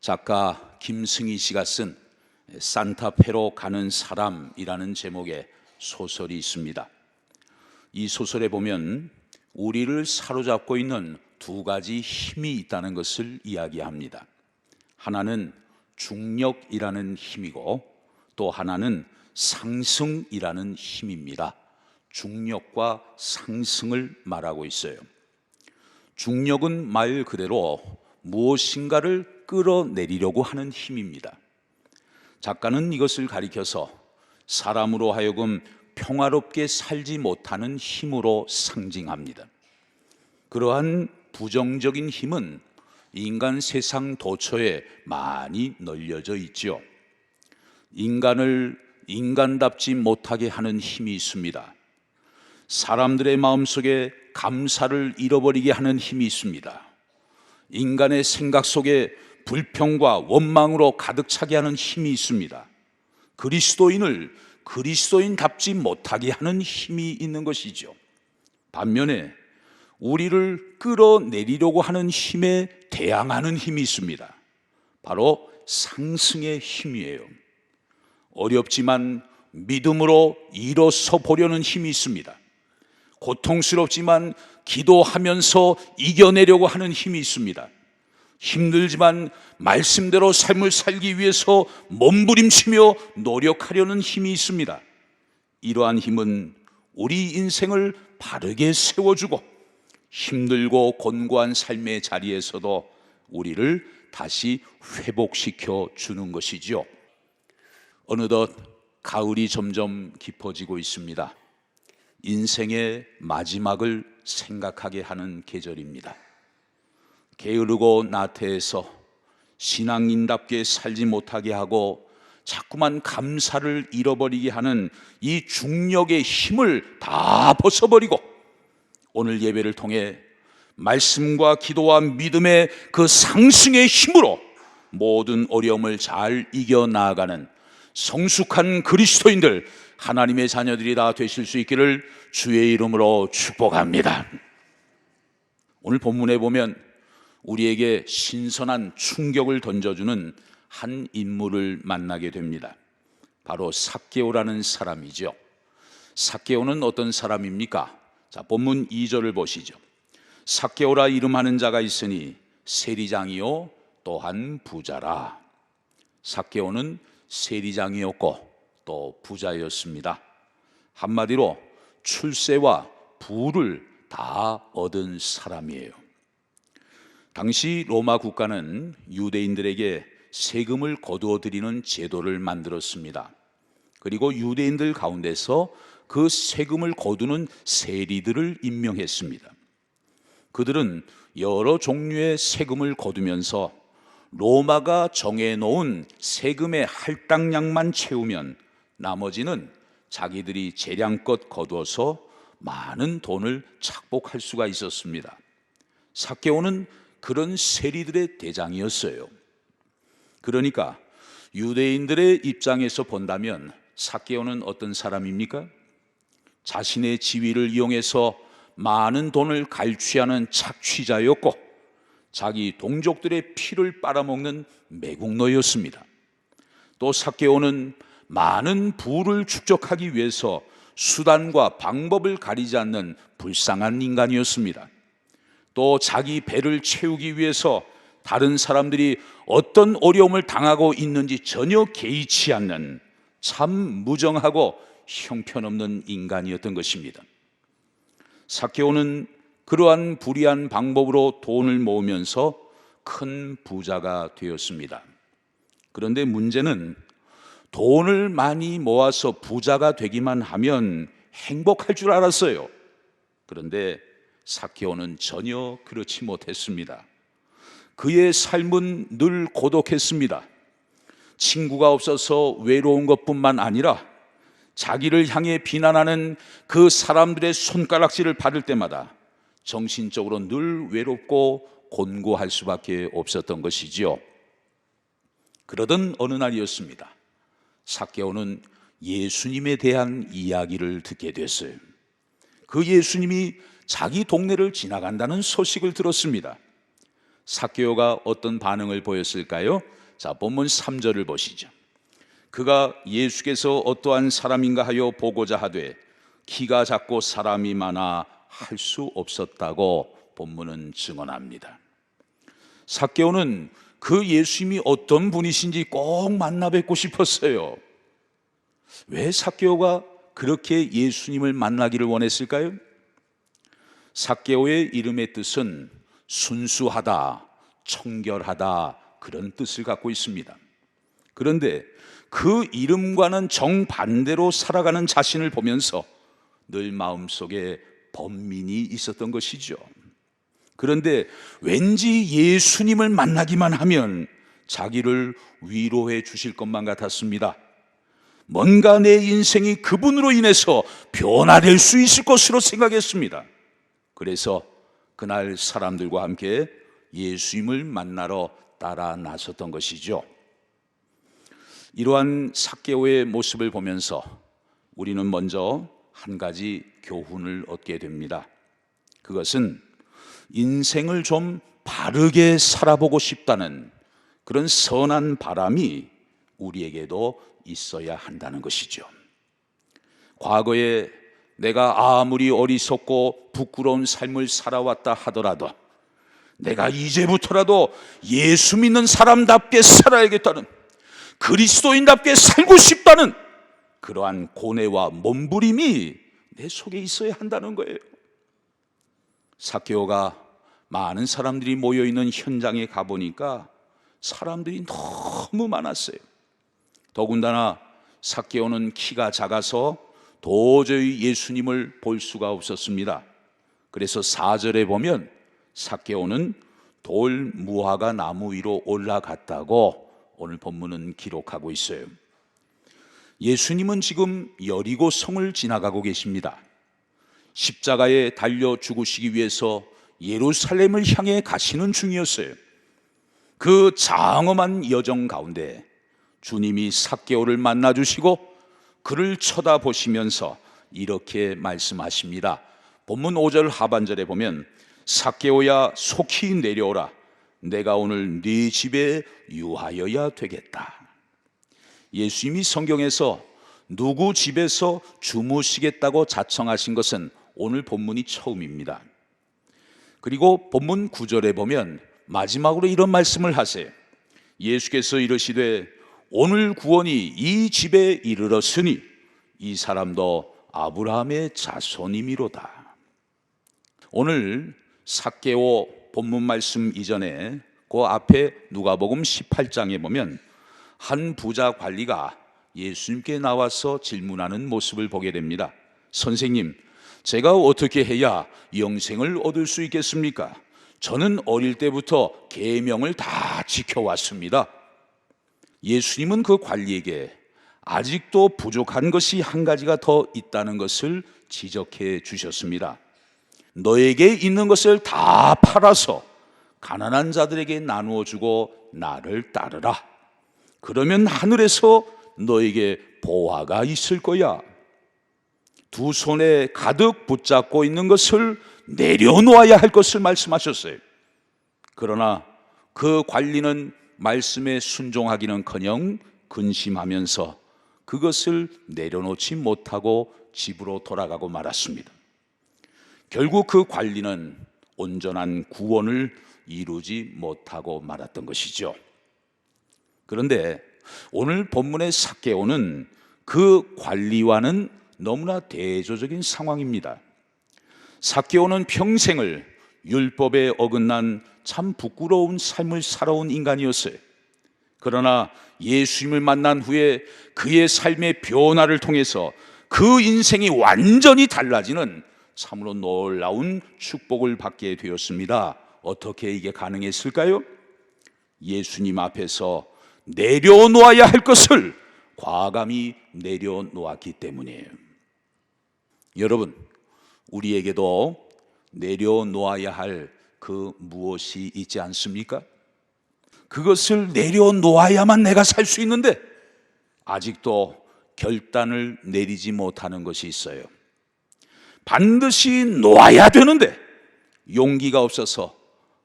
작가 김승희 씨가 쓴 산타페로 가는 사람이라는 제목의 소설이 있습니다. 이 소설에 보면 우리를 사로잡고 있는 두 가지 힘이 있다는 것을 이야기합니다. 하나는 중력이라는 힘이고 또 하나는 상승이라는 힘입니다. 중력과 상승을 말하고 있어요. 중력은 말 그대로 무엇인가를 끌어내리려고 하는 힘입니다. 작가는 이것을 가리켜서 사람으로 하여금 평화롭게 살지 못하는 힘으로 상징합니다. 그러한 부정적인 힘은 인간 세상 도처에 많이 널려져 있죠. 인간을 인간답지 못하게 하는 힘이 있습니다. 사람들의 마음속에 감사를 잃어버리게 하는 힘이 있습니다. 인간의 생각 속에 불평과 원망으로 가득 차게 하는 힘이 있습니다. 그리스도인을 그리스도인답지 못하게 하는 힘이 있는 것이죠. 반면에 우리를 끌어내리려고 하는 힘에 대항하는 힘이 있습니다. 바로 상승의 힘이에요. 어렵지만 믿음으로 일어서 보려는 힘이 있습니다. 고통스럽지만 기도하면서 이겨내려고 하는 힘이 있습니다. 힘들지만 말씀대로 삶을 살기 위해서 몸부림치며 노력하려는 힘이 있습니다. 이러한 힘은 우리 인생을 바르게 세워주고 힘들고 곤고한 삶의 자리에서도 우리를 다시 회복시켜 주는 것이죠. 어느덧 가을이 점점 깊어지고 있습니다. 인생의 마지막을 생각하게 하는 계절입니다. 게으르고 나태해서 신앙인답게 살지 못하게 하고 자꾸만 감사를 잃어버리게 하는 이 중력의 힘을 다 벗어버리고 오늘 예배를 통해 말씀과 기도와 믿음의 그 상승의 힘으로 모든 어려움을 잘 이겨나가는 성숙한 그리스도인들, 하나님의 자녀들이 다 되실 수 있기를 주의 이름으로 축복합니다. 오늘 본문에 보면 우리에게 신선한 충격을 던져주는 한 인물을 만나게 됩니다. 바로 삭개오라는 사람이죠. 삭개오는 어떤 사람입니까? 자, 본문 2절을 보시죠. 삭개오라 이름하는 자가 있으니 세리장이요 또한 부자라. 삭개오는 세리장이었고 또 부자였습니다. 한마디로 출세와 부를 다 얻은 사람이에요. 당시 로마 국가는 유대인들에게 세금을 거두어 드리는 제도를 만들었습니다. 그리고 유대인들 가운데서 그 세금을 거두는 세리들을 임명했습니다. 그들은 여러 종류의 세금을 거두면서 로마가 정해놓은 세금의 할당량만 채우면 나머지는 자기들이 재량껏 거두어서 많은 돈을 착복할 수가 있었습니다. 삭개오는 그런 세리들의 대장이었어요. 그러니까 유대인들의 입장에서 본다면 삭개오는 어떤 사람입니까? 자신의 지위를 이용해서 많은 돈을 갈취하는 착취자였고 자기 동족들의 피를 빨아먹는 매국노였습니다. 또 삭개오는 많은 부를 축적하기 위해서 수단과 방법을 가리지 않는 불쌍한 인간이었습니다. 또 자기 배를 채우기 위해서 다른 사람들이 어떤 어려움을 당하고 있는지 전혀 개의치 않는 참 무정하고 형편없는 인간이었던 것입니다. 삭개오는 그러한 불의한 방법으로 돈을 모으면서 큰 부자가 되었습니다. 그런데 문제는 돈을 많이 모아서 부자가 되기만 하면 행복할 줄 알았어요. 그런데 삭개오는 전혀 그렇지 못했습니다. 그의 삶은 늘 고독했습니다. 친구가 없어서 외로운 것뿐만 아니라 자기를 향해 비난하는 그 사람들의 손가락질을 받을 때마다 정신적으로 늘 외롭고 곤고할 수밖에 없었던 것이지요. 그러던 어느 날이었습니다. 삭개오는 예수님에 대한 이야기를 듣게 됐어요. 그 예수님이 자기 동네를 지나간다는 소식을 들었습니다. 삭개오가 어떤 반응을 보였을까요? 자, 본문 3절을 보시죠. 그가 예수께서 어떠한 사람인가 하여 보고자 하되 키가 작고 사람이 많아 할 수 없었다고 본문은 증언합니다. 삭개오는 그 예수님이 어떤 분이신지 꼭 만나 뵙고 싶었어요. 왜 삭개오가 그렇게 예수님을 만나기를 원했을까요? 삭개오의 이름의 뜻은 순수하다, 청결하다, 그런 뜻을 갖고 있습니다. 그런데 그 이름과는 정반대로 살아가는 자신을 보면서 늘 마음속에 번민이 있었던 것이죠. 그런데 왠지 예수님을 만나기만 하면 자기를 위로해 주실 것만 같았습니다. 뭔가 내 인생이 그분으로 인해서 변화될 수 있을 것으로 생각했습니다. 그래서 그날 사람들과 함께 예수님을 만나러 따라 나섰던 것이죠. 이러한 삭개오의 모습을 보면서 우리는 먼저 한 가지 교훈을 얻게 됩니다. 그것은 인생을 좀 바르게 살아보고 싶다는 그런 선한 바람이 우리에게도 있어야 한다는 것이죠. 과거에 내가 아무리 어리석고 부끄러운 삶을 살아왔다 하더라도 내가 이제부터라도 예수 믿는 사람답게 살아야겠다는, 그리스도인답게 살고 싶다는 그러한 고뇌와 몸부림이 내 속에 있어야 한다는 거예요. 삭개오가 많은 사람들이 모여있는 현장에 가보니까 사람들이 너무 많았어요. 더군다나 삭개오는 키가 작아서 도저히 예수님을 볼 수가 없었습니다. 그래서 4절에 보면 삭개오는 돌 무화과 나무 위로 올라갔다고 오늘 본문은 기록하고 있어요. 예수님은 지금 여리고 성을 지나가고 계십니다. 십자가에 달려 죽으시기 위해서 예루살렘을 향해 가시는 중이었어요. 그 장엄한 여정 가운데 주님이 삭개오를 만나 주시고 그를 쳐다보시면서 이렇게 말씀하십니다. 본문 5절 하반절에 보면 삭개오야 속히 내려오라, 내가 오늘 네 집에 유하여야 되겠다. 예수님이 성경에서 누구 집에서 주무시겠다고 자청하신 것은 오늘 본문이 처음입니다. 그리고 본문 9절에 보면 마지막으로 이런 말씀을 하세요. 예수께서 이르시되 오늘 구원이 이 집에 이르렀으니 이 사람도 아브라함의 자손이미로다. 오늘 삭개오 본문 말씀 이전에 그 앞에 누가복음 18장에 보면 한 부자 관리가 예수님께 나와서 질문하는 모습을 보게 됩니다. 선생님, 제가 어떻게 해야 영생을 얻을 수 있겠습니까? 저는 어릴 때부터 계명을 다 지켜왔습니다. 예수님은 그 관리에게 아직도 부족한 것이 한 가지가 더 있다는 것을 지적해 주셨습니다. 너에게 있는 것을 다 팔아서 가난한 자들에게 나누어 주고 나를 따르라. 그러면 하늘에서 너에게 보화가 있을 거야. 두 손에 가득 붙잡고 있는 것을 내려놓아야 할 것을 말씀하셨어요. 그러나 그 관리는 말씀에 순종하기는커녕 근심하면서 그것을 내려놓지 못하고 집으로 돌아가고 말았습니다. 결국 그 관리는 온전한 구원을 이루지 못하고 말았던 것이죠. 그런데 오늘 본문의 삭개오는 그 관리와는 너무나 대조적인 상황입니다. 삭개오는 평생을 율법에 어긋난 참 부끄러운 삶을 살아온 인간이었어요. 그러나 예수님을 만난 후에 그의 삶의 변화를 통해서 그 인생이 완전히 달라지는 참으로 놀라운 축복을 받게 되었습니다. 어떻게 이게 가능했을까요? 예수님 앞에서 내려놓아야 할 것을 과감히 내려놓았기 때문이에요. 여러분, 우리에게도 내려놓아야 할 그 무엇이 있지 않습니까? 그것을 내려놓아야만 내가 살 수 있는데 아직도 결단을 내리지 못하는 것이 있어요. 반드시 놓아야 되는데 용기가 없어서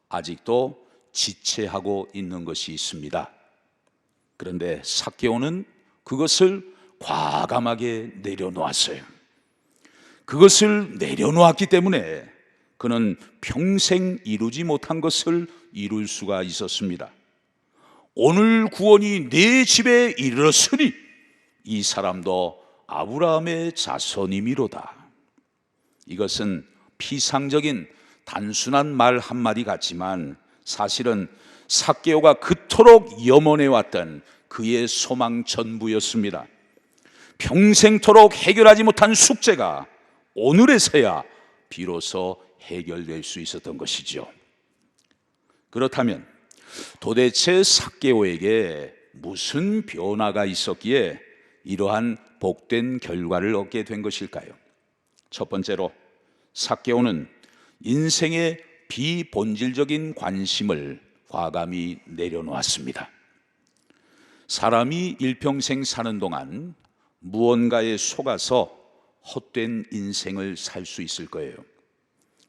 아직도 지체하고 있는 것이 있습니다. 그런데 삭개오는 그것을 과감하게 내려놓았어요. 그것을 내려놓았기 때문에 그는 평생 이루지 못한 것을 이룰 수가 있었습니다. 오늘 구원이 내 집에 이르렀으니 이 사람도 아브라함의 자손이미로다. 이것은 피상적인 단순한 말 한마디 같지만 사실은 삭개오가 그토록 염원해왔던 그의 소망 전부였습니다. 평생토록 해결하지 못한 숙제가 오늘에서야 비로소 해결될 수 있었던 것이죠. 그렇다면 도대체 삭개오에게 무슨 변화가 있었기에 이러한 복된 결과를 얻게 된 것일까요? 첫 번째로 삭개오는 인생의 비본질적인 관심을 과감히 내려놓았습니다. 사람이 일평생 사는 동안 무언가에 속아서 헛된 인생을 살 수 있을 거예요.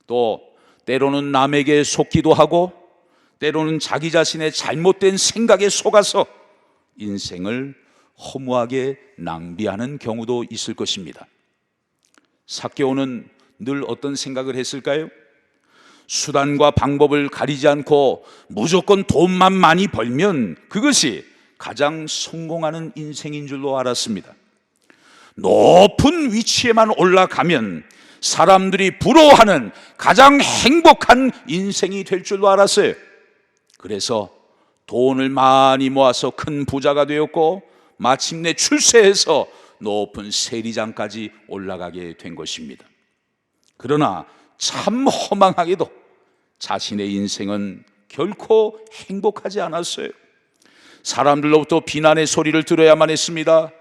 또 때로는 남에게 속기도 하고 때로는 자기 자신의 잘못된 생각에 속아서 인생을 허무하게 낭비하는 경우도 있을 것입니다. 삭개오는 늘 어떤 생각을 했을까요? 수단과 방법을 가리지 않고 무조건 돈만 많이 벌면 그것이 가장 성공하는 인생인 줄로 알았습니다. 높은 위치에만 올라가면 사람들이 부러워하는 가장 행복한 인생이 될 줄로 알았어요. 그래서 돈을 많이 모아서 큰 부자가 되었고 마침내 출세해서 높은 세리장까지 올라가게 된 것입니다. 그러나 참 허망하게도 자신의 인생은 결코 행복하지 않았어요. 사람들로부터 비난의 소리를 들어야만 했습니다.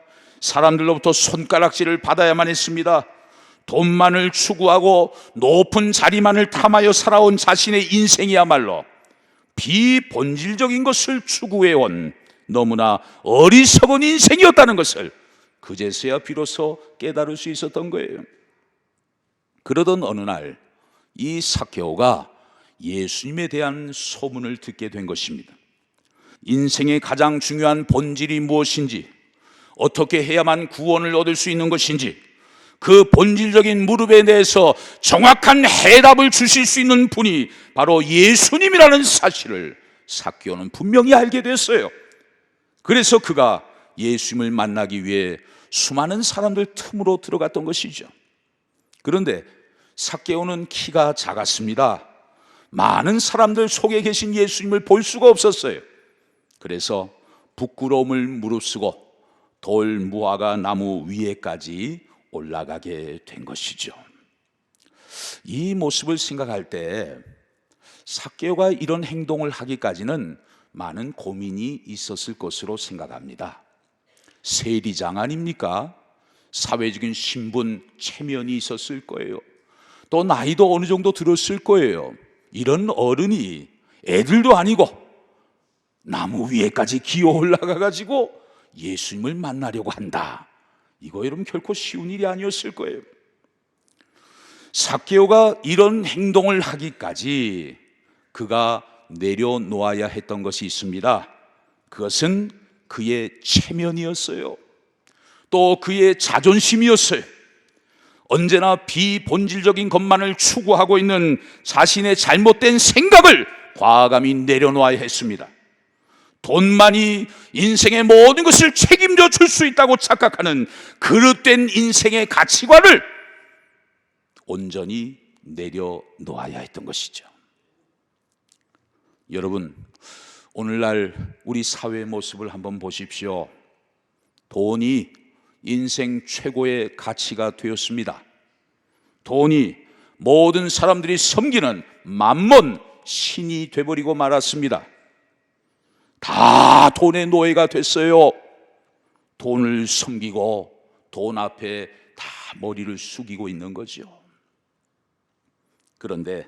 사람들로부터 손가락질을 받아야만 했습니다. 돈만을 추구하고 높은 자리만을 탐하여 살아온 자신의 인생이야말로 비본질적인 것을 추구해온 너무나 어리석은 인생이었다는 것을 그제서야 비로소 깨달을 수 있었던 거예요. 그러던 어느 날 이 삭개오가 예수님에 대한 소문을 듣게 된 것입니다. 인생의 가장 중요한 본질이 무엇인지, 어떻게 해야만 구원을 얻을 수 있는 것인지, 그 본질적인 물음에 대해서 정확한 해답을 주실 수 있는 분이 바로 예수님이라는 사실을 삭개오는 분명히 알게 됐어요. 그래서 그가 예수님을 만나기 위해 수많은 사람들 틈으로 들어갔던 것이죠. 그런데 삭개오는 키가 작았습니다. 많은 사람들 속에 계신 예수님을 볼 수가 없었어요. 그래서 부끄러움을 무릅쓰고 돌 무화과 나무 위에까지 올라가게 된 것이죠. 이 모습을 생각할 때 삭개오가 이런 행동을 하기까지는 많은 고민이 있었을 것으로 생각합니다. 세리장 아닙니까? 사회적인 신분, 체면이 있었을 거예요. 또 나이도 어느 정도 들었을 거예요. 이런 어른이 애들도 아니고 나무 위에까지 기어 올라가가지고 예수님을 만나려고 한다. 이거 여러분 결코 쉬운 일이 아니었을 거예요. 삭개오가 이런 행동을 하기까지 그가 내려놓아야 했던 것이 있습니다. 그것은 그의 체면이었어요. 또 그의 자존심이었어요. 언제나 비본질적인 것만을 추구하고 있는 자신의 잘못된 생각을 과감히 내려놓아야 했습니다. 돈만이 인생의 모든 것을 책임져 줄 수 있다고 착각하는 그릇된 인생의 가치관을 온전히 내려놓아야 했던 것이죠. 여러분, 오늘날 우리 사회의 모습을 한번 보십시오. 돈이 인생 최고의 가치가 되었습니다. 돈이 모든 사람들이 섬기는 만몬 신이 되어버리고 말았습니다. 다 돈의 노예가 됐어요. 돈을 섬기고 돈 앞에 다 머리를 숙이고 있는 거죠. 그런데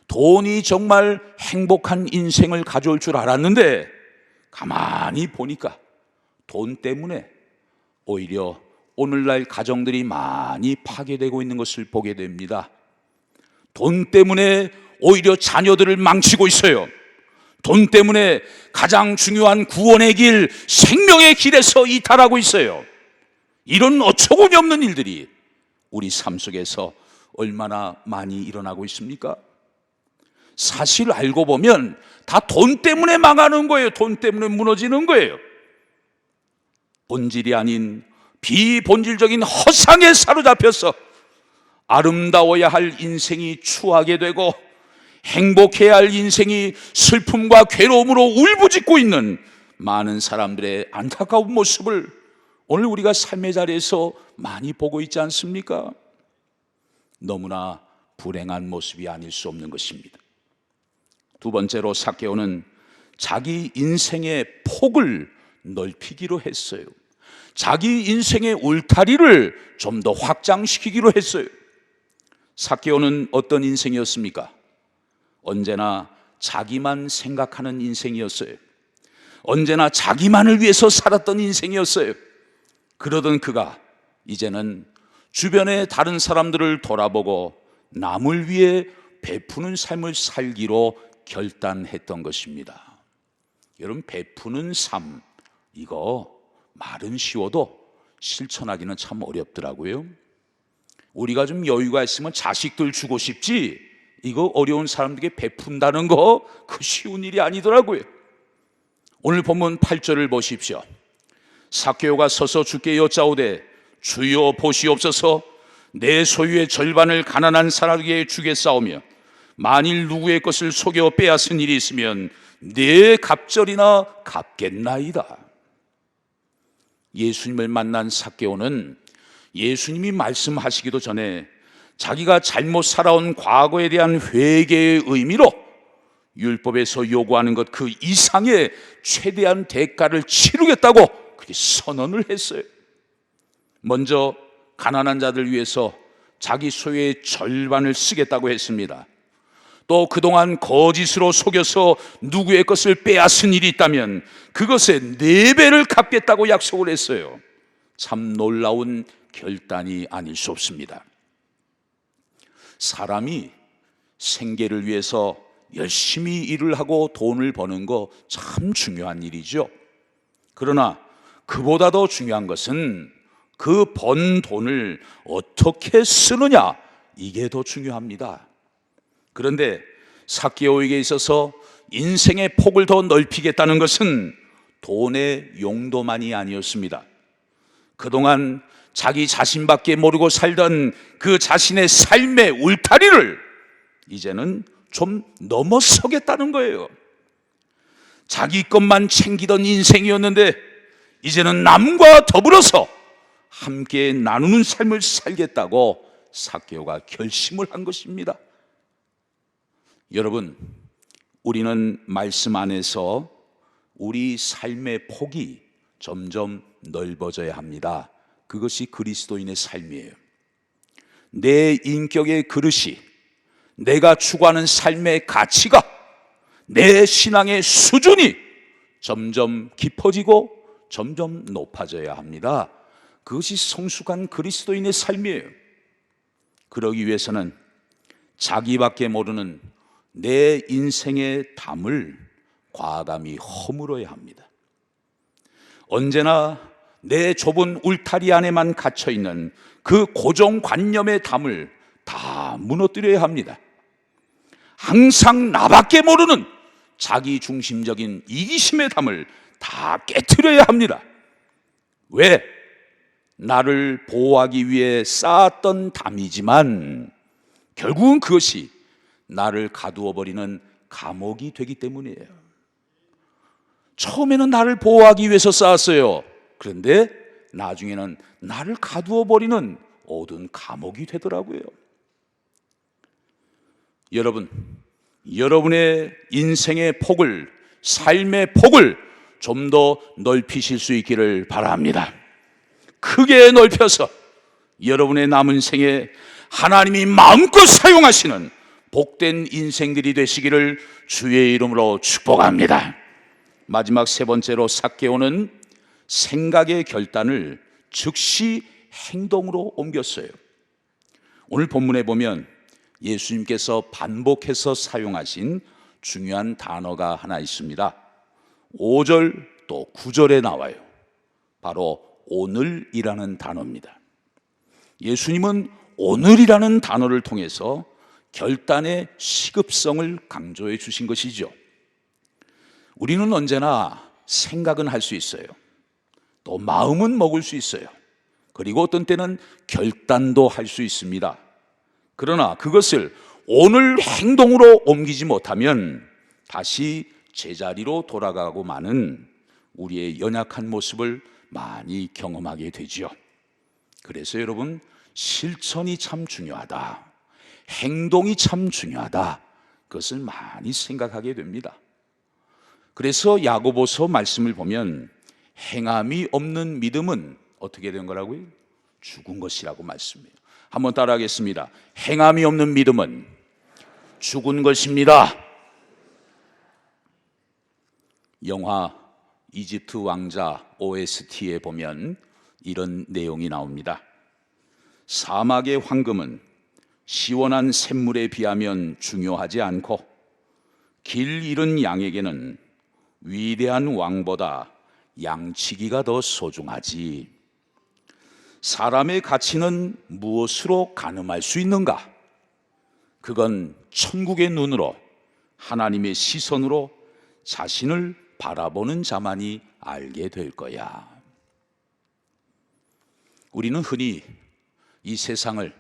돈이 정말 행복한 인생을 가져올 줄 알았는데 가만히 보니까 돈 때문에 오히려 오늘날 가정들이 많이 파괴되고 있는 것을 보게 됩니다. 돈 때문에 오히려 자녀들을 망치고 있어요. 돈 때문에 가장 중요한 구원의 길, 생명의 길에서 이탈하고 있어요. 이런 어처구니 없는 일들이 우리 삶 속에서 얼마나 많이 일어나고 있습니까? 사실 알고 보면 다 돈 때문에 망하는 거예요. 돈 때문에 무너지는 거예요. 본질이 아닌 비본질적인 허상에 사로잡혀서 아름다워야 할 인생이 추하게 되고 행복해야 할 인생이 슬픔과 괴로움으로 울부짖고 있는 많은 사람들의 안타까운 모습을 오늘 우리가 삶의 자리에서 많이 보고 있지 않습니까? 너무나 불행한 모습이 아닐 수 없는 것입니다. 두 번째로 삭개오는 자기 인생의 폭을 넓히기로 했어요. 자기 인생의 울타리를 좀 더 확장시키기로 했어요. 삭개오는 어떤 인생이었습니까? 언제나 자기만 생각하는 인생이었어요. 언제나 자기만을 위해서 살았던 인생이었어요. 그러던 그가 이제는 주변의 다른 사람들을 돌아보고 남을 위해 베푸는 삶을 살기로 결단했던 것입니다. 여러분, 베푸는 삶, 이거 말은 쉬워도 실천하기는 참 어렵더라고요. 우리가 좀 여유가 있으면 자식들 주고 싶지, 이거 어려운 사람들에게 베푼다는 거 그 쉬운 일이 아니더라고요. 오늘 본문 8절을 보십시오. 삭개오가 서서 주께 여짜오되 주여 보시옵소서, 내 소유의 절반을 가난한 사람에게 주겠사오며 만일 누구의 것을 속여 빼앗은 일이 있으면 내 갑절이나 갚겠나이다. 예수님을 만난 삭개오는 예수님이 말씀하시기도 전에 자기가 잘못 살아온 과거에 대한 회개의 의미로 율법에서 요구하는 것 그 이상의 최대한 대가를 치르겠다고 그렇게 선언을 했어요. 먼저 가난한 자들 위해서 자기 소유의 절반을 쓰겠다고 했습니다. 또 그동안 거짓으로 속여서 누구의 것을 빼앗은 일이 있다면 그것의 4배를 갚겠다고 약속을 했어요. 참 놀라운 결단이 아닐 수 없습니다. 사람이 생계를 위해서 열심히 일을 하고 돈을 버는 거 참 중요한 일이죠. 그러나 그보다 더 중요한 것은 그 번 돈을 어떻게 쓰느냐, 이게 더 중요합니다. 그런데 삭개오에게 있어서 인생의 폭을 더 넓히겠다는 것은 돈의 용도만이 아니었습니다. 그동안 자기 자신밖에 모르고 살던 그 자신의 삶의 울타리를 이제는 좀 넘어서겠다는 거예요. 자기 것만 챙기던 인생이었는데 이제는 남과 더불어서 함께 나누는 삶을 살겠다고 삭개오가 결심을 한 것입니다. 여러분, 우리는 말씀 안에서 우리 삶의 폭이 점점 넓어져야 합니다. 그것이 그리스도인의 삶이에요. 내 인격의 그릇이, 내가 추구하는 삶의 가치가, 내 신앙의 수준이 점점 깊어지고 점점 높아져야 합니다. 그것이 성숙한 그리스도인의 삶이에요. 그러기 위해서는 자기밖에 모르는 내 인생의 담을 과감히 허물어야 합니다. 언제나 내 좁은 울타리 안에만 갇혀있는 그 고정관념의 담을 다 무너뜨려야 합니다. 항상 나밖에 모르는 자기중심적인 이기심의 담을 다 깨트려야 합니다. 왜? 나를 보호하기 위해 쌓았던 담이지만 결국은 그것이 나를 가두어 버리는 감옥이 되기 때문이에요. 처음에는 나를 보호하기 위해서 쌓았어요. 그런데 나중에는 나를 가두어 버리는 어두운 감옥이 되더라고요. 여러분, 여러분의 인생의 폭을, 삶의 폭을 좀 더 넓히실 수 있기를 바랍니다. 크게 넓혀서 여러분의 남은 생에 하나님이 마음껏 사용하시는 복된 인생들이 되시기를 주의 이름으로 축복합니다. 마지막 세 번째로 삭개오는 생각의 결단을 즉시 행동으로 옮겼어요. 오늘 본문에 보면 예수님께서 반복해서 사용하신 중요한 단어가 하나 있습니다. 5절 또 9절에 나와요. 바로 오늘이라는 단어입니다. 예수님은 오늘이라는 단어를 통해서 결단의 시급성을 강조해 주신 것이죠. 우리는 언제나 생각은 할 수 있어요. 또 마음은 먹을 수 있어요. 그리고 어떤 때는 결단도 할 수 있습니다. 그러나 그것을 오늘 행동으로 옮기지 못하면 다시 제자리로 돌아가고 마는 우리의 연약한 모습을 많이 경험하게 되죠. 그래서 여러분, 실천이 참 중요하다. 행동이 참 중요하다. 그것을 많이 생각하게 됩니다. 그래서 야고보서 말씀을 보면 행함이 없는 믿음은 어떻게 된 거라고요? 죽은 것이라고 말씀해요. 한번 따라하겠습니다. 행함이 없는 믿음은 죽은 것입니다. 영화 이집트 왕자 OST에 보면 이런 내용이 나옵니다. 사막의 황금은 시원한 샘물에 비하면 중요하지 않고 길 잃은 양에게는 위대한 왕보다 양치기가 더 소중하지. 사람의 가치는 무엇으로 가늠할 수 있는가? 그건 천국의 눈으로, 하나님의 시선으로 자신을 바라보는 자만이 알게 될 거야. 우리는 흔히 이 세상을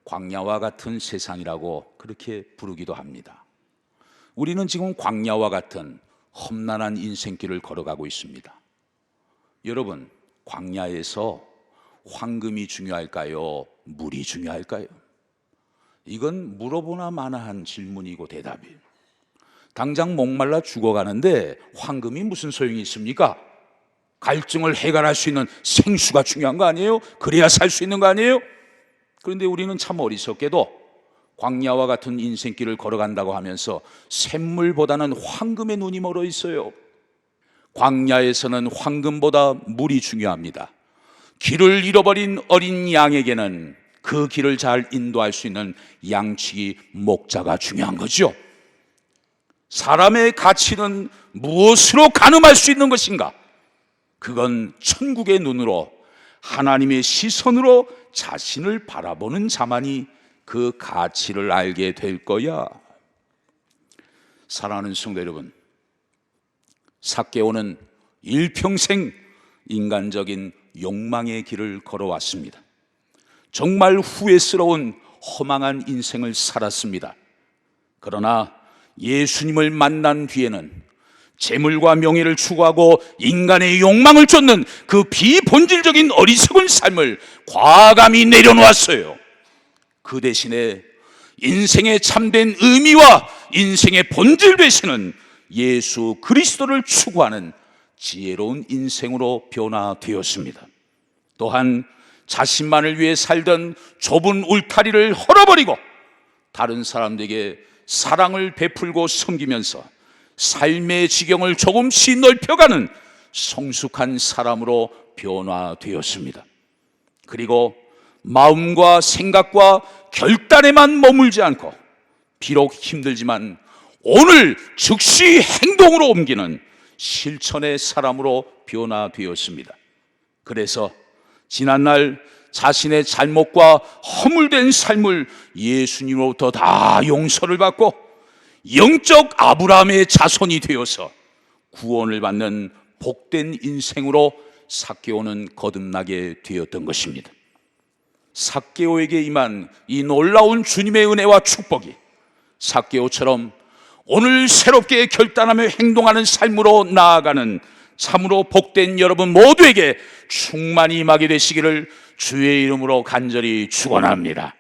광야와 같은 세상이라고 그렇게 부르기도 합니다. 우리는 지금 광야와 같은 험난한 인생길을 걸어가고 있습니다. 여러분, 광야에서 황금이 중요할까요? 물이 중요할까요? 이건 물어보나 마나한 질문이고 대답이에요. 당장 목말라 죽어가는데 황금이 무슨 소용이 있습니까? 갈증을 해결할 수 있는 생수가 중요한 거 아니에요? 그래야 살 수 있는 거 아니에요? 그런데 우리는 참 어리석게도 광야와 같은 인생길을 걸어간다고 하면서 샘물보다는 황금의 눈이 멀어 있어요. 광야에서는 황금보다 물이 중요합니다. 길을 잃어버린 어린 양에게는 그 길을 잘 인도할 수 있는 양치기 목자가 중요한 거죠. 사람의 가치는 무엇으로 가늠할 수 있는 것인가? 그건 천국의 눈으로, 하나님의 시선으로 자신을 바라보는 자만이 그 가치를 알게 될 거야. 사랑하는 성도 여러분, 삭개오는 일평생 인간적인 욕망의 길을 걸어왔습니다. 정말 후회스러운 허망한 인생을 살았습니다. 그러나 예수님을 만난 뒤에는 재물과 명예를 추구하고 인간의 욕망을 쫓는 그 비본질적인 어리석은 삶을 과감히 내려놓았어요. 그 대신에 인생의 참된 의미와 인생의 본질 되시는 예수 그리스도를 추구하는 지혜로운 인생으로 변화되었습니다. 또한 자신만을 위해 살던 좁은 울타리를 헐어버리고 다른 사람들에게 사랑을 베풀고 섬기면서 삶의 지경을 조금씩 넓혀가는 성숙한 사람으로 변화되었습니다. 그리고 마음과 생각과 결단에만 머물지 않고 비록 힘들지만 오늘 즉시 행동으로 옮기는 실천의 사람으로 변화되었습니다. 그래서 지난날 자신의 잘못과 허물된 삶을 예수님으로부터 다 용서를 받고 영적 아브라함의 자손이 되어서 구원을 받는 복된 인생으로 삭개오는 거듭나게 되었던 것입니다. 삭개오에게 임한 이 놀라운 주님의 은혜와 축복이 삭개오처럼 오늘 새롭게 결단하며 행동하는 삶으로 나아가는 참으로 복된 여러분 모두에게 충만히 임하게 되시기를 주의 이름으로 간절히 축원합니다.